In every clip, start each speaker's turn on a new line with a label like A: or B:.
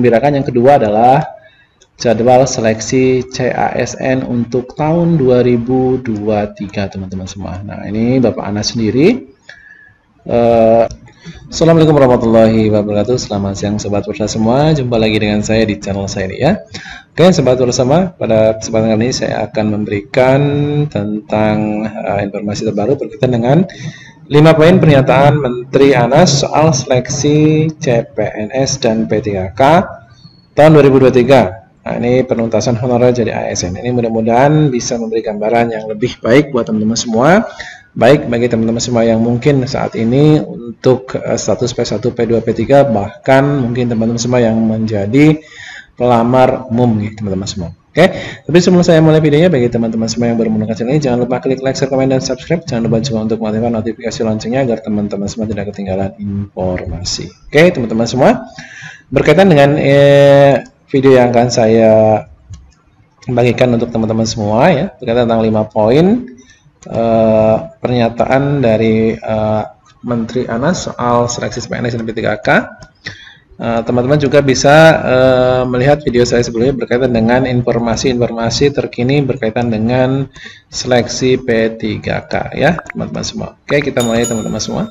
A: menggembirakan yang kedua adalah jadwal seleksi CASN untuk tahun 2023 teman-teman semua. Nah, ini Bapak Anas sendiri. Assalamualaikum warahmatullahi wabarakatuh. Selamat siang sobat Bursa semua. Jumpa lagi dengan saya di channel saya ini ya. Oke sobat bersama, pada kesempatan kali ini saya akan memberikan tentang informasi terbaru berkaitan dengan 5 poin pernyataan Menteri Anas soal seleksi CPNS dan P3K tahun 2023. Nah, ini penuntasan honorer jadi ASN. Ini mudah-mudahan bisa memberi gambaran yang lebih baik buat teman-teman semua. Baik bagi teman-teman semua yang mungkin saat ini untuk status P1, P2, P3, bahkan mungkin teman-teman semua yang menjadi pelamar umum nih teman-teman semua. Oke, tapi sebelum saya mulai videonya, bagi teman-teman semua yang baru menemukan channel ini, jangan lupa klik like, share, komen, dan subscribe. Jangan lupa juga untuk mengaktifkan notifikasi loncengnya agar teman-teman semua tidak ketinggalan informasi. Oke, teman-teman semua, berkaitan dengan video yang akan saya bagikan untuk teman-teman semua ya, berkaitan tentang 5 poin pernyataan dari Menteri Anas soal seleksi CPNS dan P3K. Teman-teman juga bisa melihat video saya sebelumnya berkaitan dengan informasi-informasi terkini berkaitan dengan seleksi P3K ya teman-teman semua. Oke, kita mulai teman-teman semua.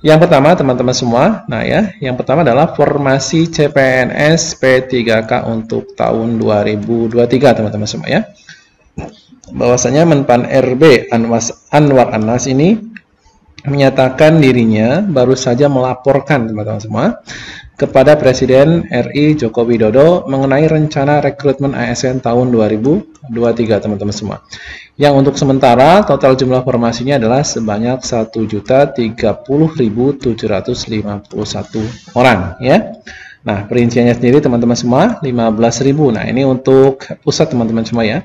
A: Yang pertama teman-teman semua, nah ya, yang pertama adalah formasi CPNS P3K untuk tahun 2023 teman-teman semua ya. Bahwasanya Menpan RB Anwar Anas ini menyatakan dirinya baru saja melaporkan teman-teman semua kepada Presiden RI Joko Widodo mengenai rencana rekrutmen ASN tahun 2023 teman-teman semua. Yang untuk sementara total jumlah formasinya adalah sebanyak 1.030.751 orang ya. Nah, perinciannya sendiri teman-teman semua 15.000. Nah, ini untuk pusat teman-teman semua ya.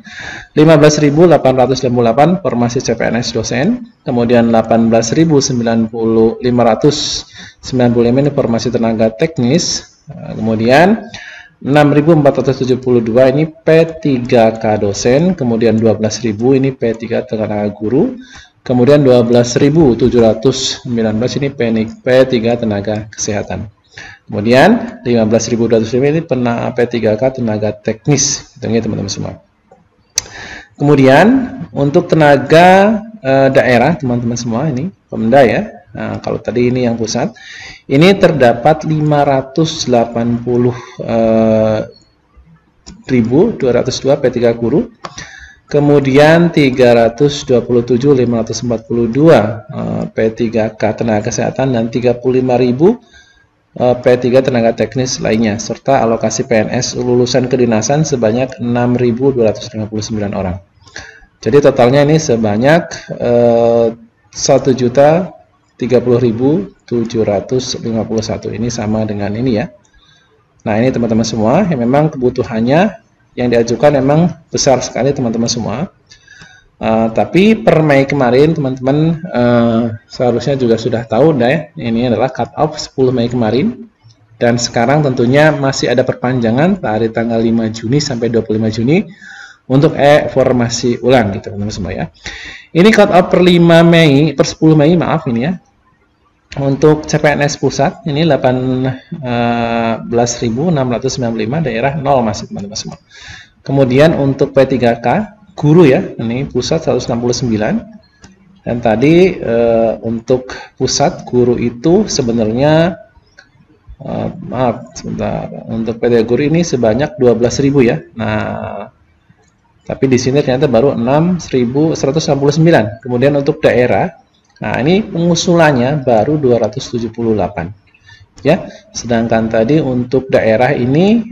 A: 15.888 formasi CPNS dosen, kemudian 18.595 ini formasi tenaga teknis, kemudian 6.472 ini P3K dosen, kemudian 12.000 ini P3 tenaga guru, kemudian 12.719 ini P3 tenaga kesehatan. Kemudian 15.205 ini P3K tenaga teknis, hitungnya teman-teman semua. Kemudian untuk tenaga daerah teman-teman semua ini Pemda ya. Nah, kalau tadi ini yang pusat, ini terdapat 580.202 P3 guru, kemudian 327.542 P3K tenaga kesehatan, dan 35.000 P3 tenaga teknis lainnya, serta alokasi PNS lulusan kedinasan sebanyak 6.259 orang. Jadi totalnya ini sebanyak 1.030.751. Ini sama dengan ini ya. Nah, ini teman-teman semua yang memang kebutuhannya yang diajukan memang besar sekali teman-teman semua. Tapi per Mei kemarin teman-teman seharusnya juga sudah tahu ya, ini adalah cut off 10 Mei kemarin, dan sekarang tentunya masih ada perpanjangan dari tanggal 5 Juni sampai 25 Juni untuk formasi ulang gitu teman-teman semua ya. Ini cut off per 10 Mei maaf ini ya. Untuk CPNS pusat ini 18.695, daerah 0 masih teman-teman semua. Kemudian untuk P3K guru ya, ini pusat 169, dan tadi untuk pusat guru itu sebenarnya maaf sebentar, untuk PD guru ini sebanyak 12.000 ya. Nah, tapi di sini ternyata baru 6.169. Kemudian untuk daerah, nah ini pengusulannya baru 278 ya, sedangkan tadi untuk daerah ini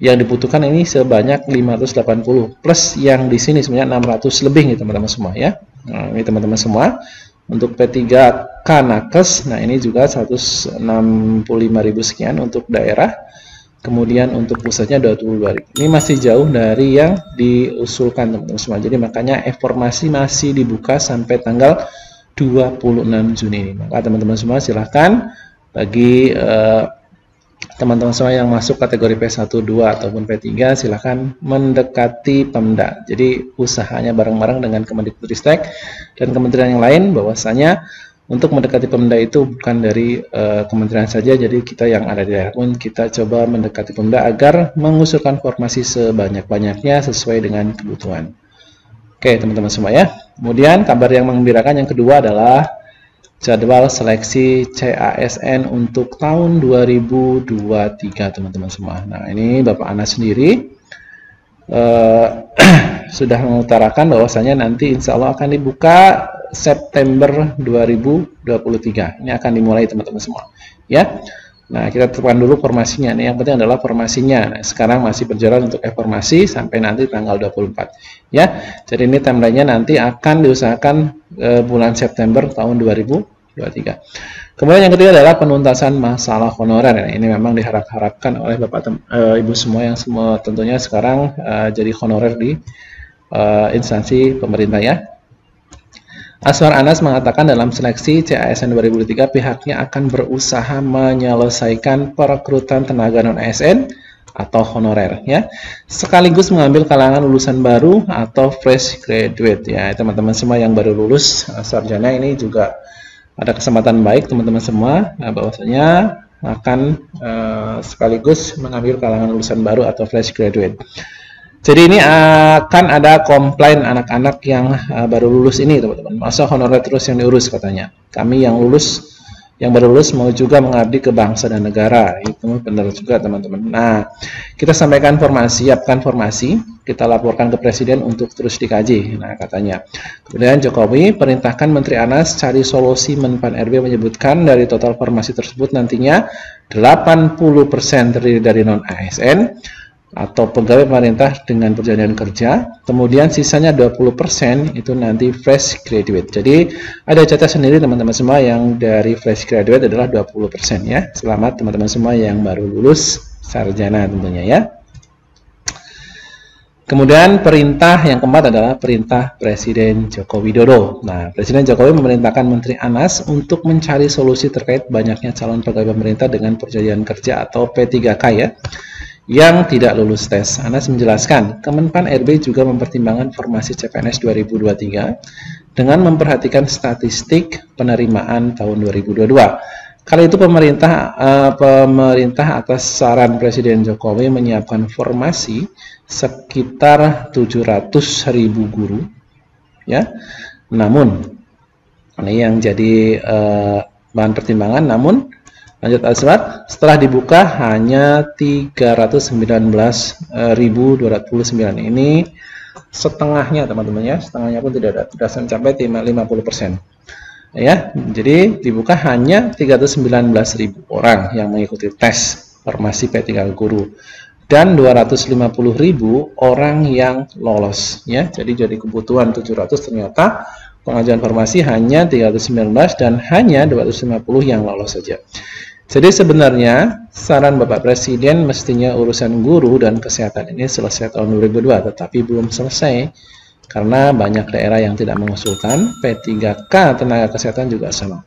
A: yang dibutuhkan ini sebanyak 580 plus yang di sini sebenarnya 600 lebih nih teman-teman semua ya. Nah, ini teman-teman semua untuk P3K nakes, nah ini juga 165.000 sekian untuk daerah. Kemudian untuk pusatnya 22.000. Ini masih jauh dari yang diusulkan teman-teman semua. Jadi makanya informasi masih dibuka sampai tanggal 26 Juni ini. Maka teman-teman semua silahkan bagi teman-teman semua yang masuk kategori P1, 2 ataupun P3 silahkan mendekati Pemda. Jadi usahanya bareng-bareng dengan Kemendikbudristek dan kementerian yang lain, bahwasanya untuk mendekati Pemda itu bukan dari kementerian saja, jadi kita yang ada di daerah pun kita coba mendekati Pemda agar mengusulkan formasi sebanyak-banyaknya sesuai dengan kebutuhan. Oke teman-teman semua ya. Kemudian kabar yang menggembirakan yang kedua adalah jadwal seleksi CASN untuk tahun 2023 teman-teman semua. Nah ini Bapak Anas sendiri sudah mengutarakan bahwasanya nanti insya Allah akan dibuka September 2023. Ini akan dimulai teman-teman semua ya. Nah kita tetapkan dulu formasinya. Ini yang penting adalah formasinya. Nah, sekarang masih berjalan untuk formasi sampai nanti tanggal 24 ya. Jadi ini timelinenya nanti akan diusahakan bulan September tahun 2023. Kemudian yang ketiga adalah penuntasan masalah honorer. Ini memang diharapkan oleh Bapak Ibu semua yang semua tentunya sekarang jadi honorer di instansi pemerintah ya. Aswar Anas mengatakan dalam seleksi CASN 2003 pihaknya akan berusaha menyelesaikan perekrutan tenaga non-ASN atau honorer ya, sekaligus mengambil kalangan lulusan baru atau fresh graduate ya. Teman-teman semua yang baru lulus sarjana ini juga ada kesempatan baik teman-teman semua, bahwasanya akan sekaligus mengambil kalangan lulusan baru atau fresh graduate. Jadi ini akan ada komplain anak-anak yang baru lulus ini teman-teman. Masa honorer terus yang diurus katanya. Kami yang lulus, yang baru lulus mau juga mengabdi ke bangsa dan negara. Itu benar juga teman-teman. Nah, kita sampaikan formasi, siapkan formasi, kita laporkan ke Presiden untuk terus dikaji. Nah, katanya. Kemudian Jokowi perintahkan Menteri Anas cari solusi. Menpan RB menyebutkan dari total formasi tersebut nantinya 80% terdiri dari non-ASN atau pegawai pemerintah dengan perjanjian kerja, kemudian sisanya 20% itu nanti fresh graduate. Jadi ada catat sendiri teman-teman semua yang dari fresh graduate adalah 20% ya. Selamat teman-teman semua yang baru lulus sarjana tentunya ya. Kemudian perintah yang keempat adalah perintah Presiden Joko Widodo. Nah, Presiden Jokowi memerintahkan Menteri Anas untuk mencari solusi terkait banyaknya calon pegawai pemerintah dengan perjanjian kerja atau P3K ya, yang tidak lulus tes. Anas menjelaskan, Kemenpan RB juga mempertimbangkan formasi CPNS 2023 dengan memperhatikan statistik penerimaan tahun 2022. Kali itu pemerintah atas saran Presiden Jokowi menyiapkan formasi sekitar 700.000 guru ya. Namun ini yang jadi bahan pertimbangan, namun lanjut Aswad, setelah dibuka hanya 319.229. Ini setengahnya teman-teman ya, setengahnya pun tidak sampai 50% ya. Jadi dibuka hanya 319.000 orang yang mengikuti tes formasi P3 guru dan 250.000 orang yang lolos ya. Jadi kebutuhan 700 ternyata pengajuan formasi hanya 319 dan hanya 250 yang lolos saja. Jadi sebenarnya saran Bapak Presiden mestinya urusan guru dan kesehatan ini selesai tahun 2002, tetapi belum selesai karena banyak daerah yang tidak mengusulkan. P3K tenaga kesehatan juga sama.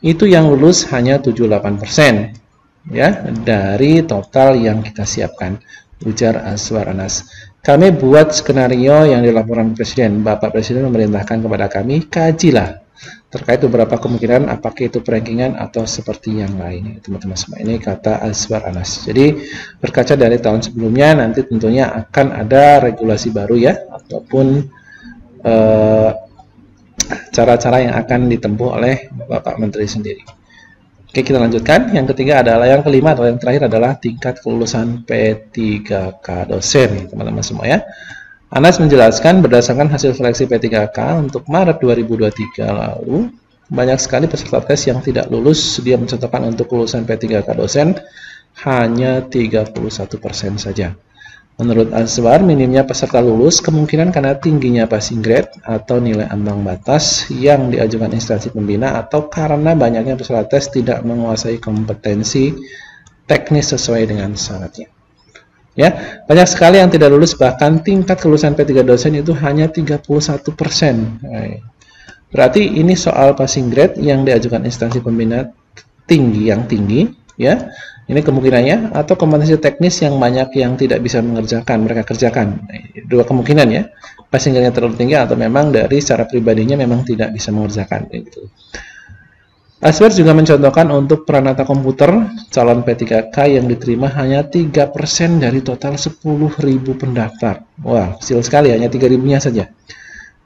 A: Itu yang lulus hanya 78% ya dari total yang kita siapkan, ujar Aswar Anas. Kami buat skenario yang dilaporkan Presiden. Bapak Presiden memerintahkan kepada kami, kajilah terkait beberapa kemungkinan, apakah itu perankingan atau seperti yang lain. Teman-teman semua, ini kata Aswar Anas. Jadi berkaca dari tahun sebelumnya, nanti tentunya akan ada regulasi baru ya, ataupun cara-cara yang akan ditempuh oleh Bapak Menteri sendiri. Oke, kita lanjutkan. Yang ketiga adalah, yang kelima atau yang terakhir adalah tingkat kelulusan P3K dosen, teman-teman semua ya. Anas menjelaskan berdasarkan hasil seleksi P3K untuk Maret 2023 lalu, banyak sekali peserta tes yang tidak lulus. Dia mencontohkan untuk kelulusan P3K dosen hanya 31% saja. Menurut Aswar, minimnya peserta lulus kemungkinan karena tingginya passing grade atau nilai ambang batas yang diajukan instansi pembina, atau karena banyaknya peserta tes tidak menguasai kompetensi teknis sesuai dengan syaratnya. Ya, banyak sekali yang tidak lulus, bahkan tingkat kelulusan P3 dosen itu hanya 31%. Berarti ini soal passing grade yang diajukan instansi pembina yang tinggi, ya. Ini kemungkinannya, atau kompetensi teknis yang banyak yang tidak bisa mereka kerjakan. Dua kemungkinan ya, passing grade-nya terlalu tinggi atau memang dari secara pribadinya memang tidak bisa mengerjakan. Gitu. Aswar juga mencontohkan untuk peranata komputer, calon P3K yang diterima hanya 3% dari total 10.000 pendaftar. Wah, kecil sekali, hanya 3.000-nya saja.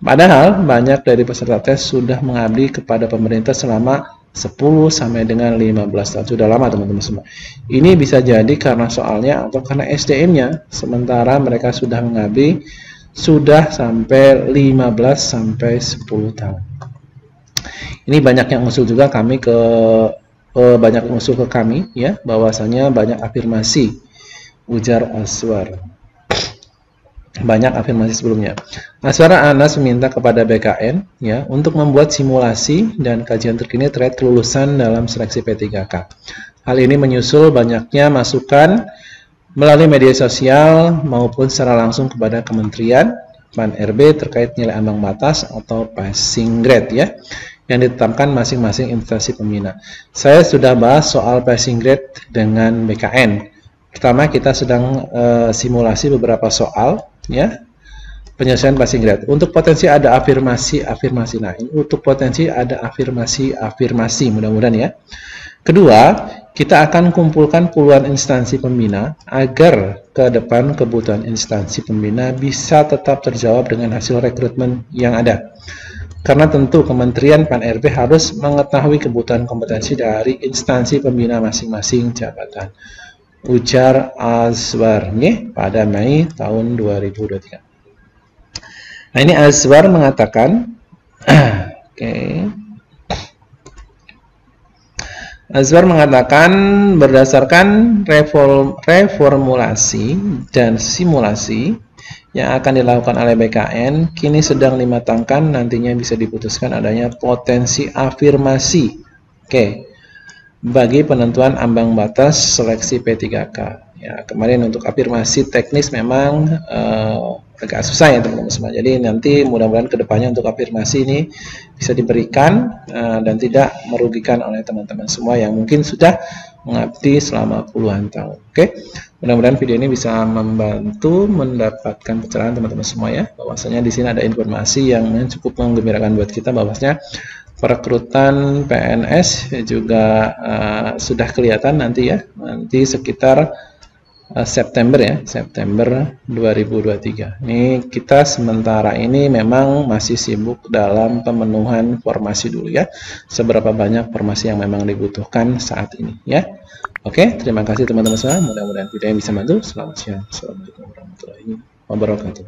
A: Padahal, banyak dari peserta tes sudah mengabdi kepada pemerintah selama 10 sampai dengan 15 tahun. Sudah lama, teman-teman semua. Ini bisa jadi karena soalnya atau karena SDM-nya, sementara mereka sudah mengabdi sudah sampai 15 sampai 10 tahun. Ini banyak yang usul juga kami ke banyak yang usul ke kami ya, bahwasanya banyak afirmasi, ujar Aswar. Banyak afirmasi sebelumnya. Aswar Anas meminta kepada BKN ya untuk membuat simulasi dan kajian terkini terkait kelulusan dalam seleksi P3K. Hal ini menyusul banyaknya masukan melalui media sosial maupun secara langsung kepada Kementerian PAN-RB terkait nilai ambang batas atau passing grade ya, yang ditetapkan masing-masing instansi pembina. Saya sudah bahas soal passing grade dengan BKN. Pertama, kita sedang simulasi beberapa soal ya, penyelesaian passing grade. Untuk potensi ada afirmasi. Nah, untuk potensi ada afirmasi, mudah-mudahan ya. Kedua, kita akan kumpulkan puluhan instansi pembina agar ke depan kebutuhan instansi pembina bisa tetap terjawab dengan hasil rekrutmen yang ada. Karena tentu Kementerian PAN-RB harus mengetahui kebutuhan kompetensi dari instansi pembina masing-masing jabatan. Ujar Aswar pada Mei tahun 2023. Nah, ini Aswar mengatakan Aswar mengatakan berdasarkan reformulasi dan simulasi yang akan dilakukan oleh BKN, kini sedang dimatangkan, nantinya bisa diputuskan adanya potensi afirmasi bagi penentuan ambang batas seleksi P3K. Ya, kemarin untuk afirmasi teknis memang agak susah ya teman-teman semua. Jadi nanti mudah-mudahan kedepannya untuk afirmasi ini bisa diberikan dan tidak merugikan oleh teman-teman semua yang mungkin sudah mengabdi selama puluhan tahun. Mudah-mudahan video ini bisa membantu mendapatkan pencerahan teman-teman semua ya. Bahwasanya di sini ada informasi yang cukup menggembirakan buat kita, bahwasanya perekrutan PNS juga sudah kelihatan nanti ya, nanti sekitar September 2023. Ini kita sementara ini memang masih sibuk dalam pemenuhan formasi dulu ya, seberapa banyak formasi yang memang dibutuhkan saat ini ya. Terima kasih teman-teman semua, mudah-mudahan video ini bisa membantu. Selamat siang, assalamualaikum warahmatullahi wabarakatuh.